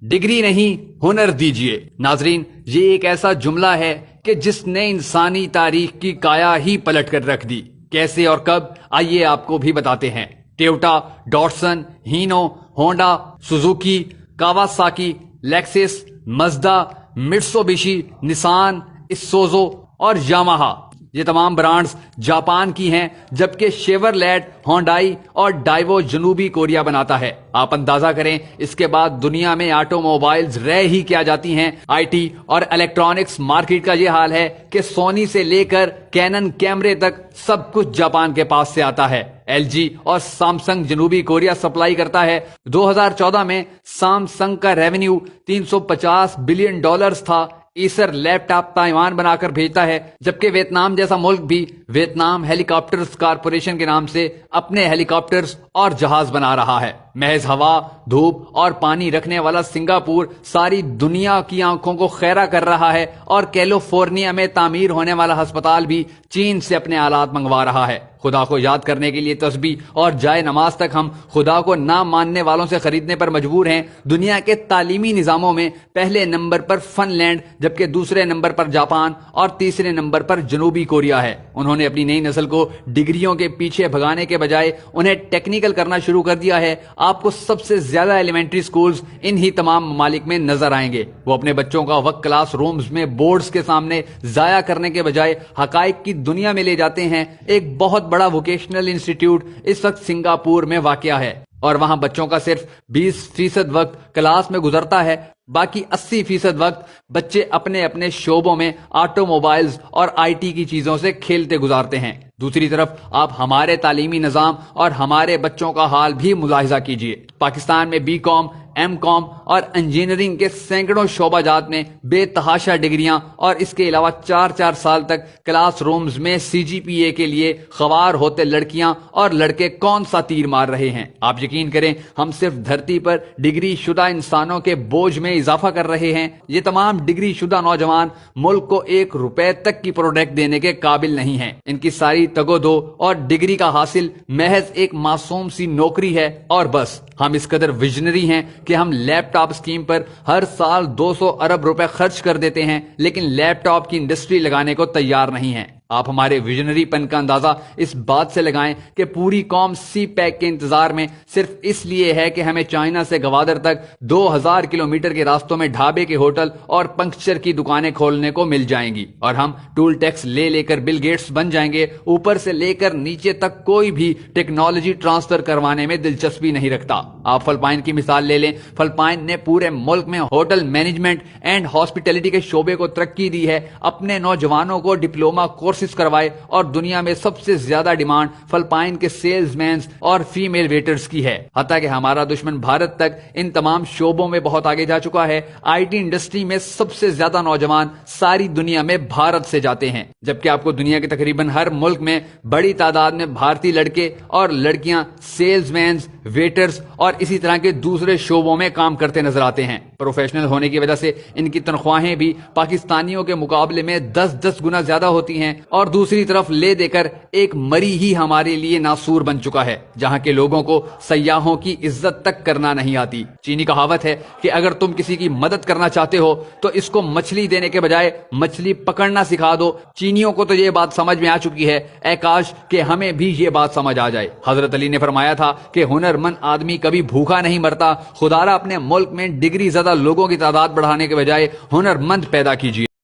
Degree نہیں ہنر دیجیے۔ ناظرین، یہ ایک ایسا جملہ ہے کہ جس نے انسانی تاریخ کی کایا ہی پلٹ کر رکھ دی۔ کیسے اور کب، آئیے آپ کو بھی بتاتے ہیں۔ Toyota, Datsun, Hino, Honda, Suzuki, Kawasaki, Lexus, Mazda, Mitsubishi, Nissan, Isuzu اور یاماہا، یہ تمام برانڈز جاپان کی ہیں، جبکہ شیورلیٹ، ہونڈائی اور ڈائیوو جنوبی کوریا بناتا ہے۔ آپ اندازہ کریں اس کے بعد دنیا میں آٹو موبائلز رہ ہی کیا جاتی ہیں۔ آئی ٹی اور الیکٹرانکس مارکیٹ کا یہ حال ہے کہ سونی سے لے کر کینن کیمرے تک سب کچھ جاپان کے پاس سے آتا ہے۔ ایل جی اور سامسنگ جنوبی کوریا سپلائی کرتا ہے۔ 2014 میں سامسنگ کا ریونیو $350 بلین تھا۔ ایسر لیپ ٹاپ تائیوان بنا کر بھیجتا ہے، جبکہ ویتنام جیسا ملک بھی ویتنام ہیلی کاپٹرز کارپوریشن کے نام سے اپنے ہیلی کاپٹرز اور جہاز بنا رہا ہے۔ محض ہوا، دھوپ اور پانی رکھنے والا سنگاپور ساری دنیا کی آنکھوں کو خیرہ کر رہا ہے، اور کیلیفورنیا میں تعمیر ہونے والا ہسپتال بھی چین سے اپنے آلات منگوا رہا ہے۔ خدا کو یاد کرنے کے لیے تسبیح اور جائے نماز تک ہم خدا کو نہ ماننے والوں سے خریدنے پر مجبور ہیں۔ دنیا کے تعلیمی نظاموں میں پہلے نمبر پر فن لینڈ، جبکہ دوسرے نمبر پر جاپان اور تیسرے نمبر پر جنوبی کوریا ہے۔ انہوں نے اپنی نئی نسل کو ڈگریوں کے پیچھے بھگانے کے بجائے انہیں ٹیکنیکل کرنا شروع کر دیا ہے۔ آپ کو سب سے زیادہ ایلیمنٹری سکولز انہی تمام ممالک میں نظر آئیں گے۔ وہ اپنے بچوں کا وقت کلاس رومز میں بورڈز کے سامنے ضائع کرنے کے بجائے حقائق کی دنیا میں لے جاتے ہیں۔ ایک بہت بڑا ووکیشنل انسٹیٹیوٹ اس وقت سنگاپور میں واقع ہے، اور وہاں بچوں کا صرف 20% وقت کلاس میں گزرتا ہے۔ باقی 80% وقت بچے اپنے اپنے شعبوں میں آٹو موبائلز اور آئی ٹی کی چیزوں سے کھیلتے گزارتے ہیں۔ دوسری طرف آپ ہمارے تعلیمی نظام اور ہمارے بچوں کا حال بھی ملاحظہ کیجئے۔ پاکستان میں بی کام، ایم کام اور انجینئرنگ کے سینکڑوں شعبہ جات میں بے تحاشا ڈگریاں، اور اس کے علاوہ 4 سال تک کلاس رومز میں CGPA کے لیے خوار ہوتے لڑکیاں اور لڑکے کون سا تیر مار رہے ہیں۔ آپ یقین کریں، ہم صرف دھرتی پر ڈگری شدہ انسانوں کے بوجھ میں اضافہ کر رہے ہیں۔ یہ تمام ڈگری شدہ نوجوان ملک کو $1 تک کی پروڈکٹ دینے کے قابل نہیں ہیں۔ ان کی ساری تگو دو اور ڈگری کا حاصل محض ایک معصوم سی نوکری ہے، اور بس۔ ہم اس قدر ویژنری ہیں کہ ہم لیپ ٹاپ اسکیم پر ہر سال 200 ارب روپے خرچ کر دیتے ہیں، لیکن لیپ ٹاپ کی انڈسٹری لگانے کو تیار نہیں ہیں۔ آپ ہمارے ویژنری پن کا اندازہ اس بات سے لگائیں کہ پوری قوم سی پیک کے انتظار میں صرف اس لیے ہے کہ ہمیں چائنا سے گوادر تک 2000 کلومیٹر کے راستوں میں ڈھابے کے ہوٹل اور پنکچر کی دکانیں کھولنے کو مل جائیں گی، اور ہم ٹول ٹیکس لے کر بل گیٹس بن جائیں گے۔ اوپر سے لے کر نیچے تک کوئی بھی ٹیکنالوجی ٹرانسفر کروانے میں دلچسپی نہیں رکھتا۔ آپ فلپائن کی مثال لے لیں۔ فلپائن نے پورے ملک میں ہوٹل مینجمنٹ اینڈ ہاسپٹیلٹی کے شعبے کو ترقی دی ہے، اپنے نوجوانوں کو ڈپلوما کورسز کروائے، اور دنیا میں سب سے زیادہ ڈیمانڈ فلپائن کے سیلز مینز اور فیمیل ویٹرز کی ہے۔ حتیٰ کہ ہمارا دشمن بھارت تک ان تمام شعبوں میں بہت آگے جا چکا ہے۔ آئی ٹی انڈسٹری میں سب سے زیادہ نوجوان ساری دنیا میں بھارت سے جاتے ہیں، جبکہ آپ کو دنیا کے تقریباً ہر ملک میں بڑی تعداد میں بھارتی لڑکے اور لڑکیاں سیلز مینز، ویٹرز اور اسی طرح کے دوسرے شعبوں میں کام کرتے نظر آتے ہیں۔ پروفیشنل ہونے کی وجہ سے ان کی تنخواہیں بھی پاکستانیوں کے مقابلے میں 10 گنا زیادہ ہوتی ہیں، اور دوسری طرف لے دے کر ایک مری ہی ہمارے لیے ناسور بن چکا ہے، جہاں کے لوگوں کو سیاحوں کی عزت تک کرنا نہیں آتی۔ چینی کہاوت ہے کہ اگر تم کسی کی مدد کرنا چاہتے ہو تو اس کو مچھلی دینے کے بجائے مچھلی پکڑنا سکھا دو۔ چینیوں کو تو یہ بات سمجھ میں آ چکی ہے، اے کاش کہ ہمیں بھی یہ بات سمجھ آ جائے۔ حضرت علی نے فرمایا تھا کہ ہنرمند آدمی کبھی بھوکا نہیں مرتا۔ خدا را اپنے ملک میں ڈگری زدہ لوگوں کی تعداد بڑھانے کے بجائے ہنرمند پیدا کیجیے۔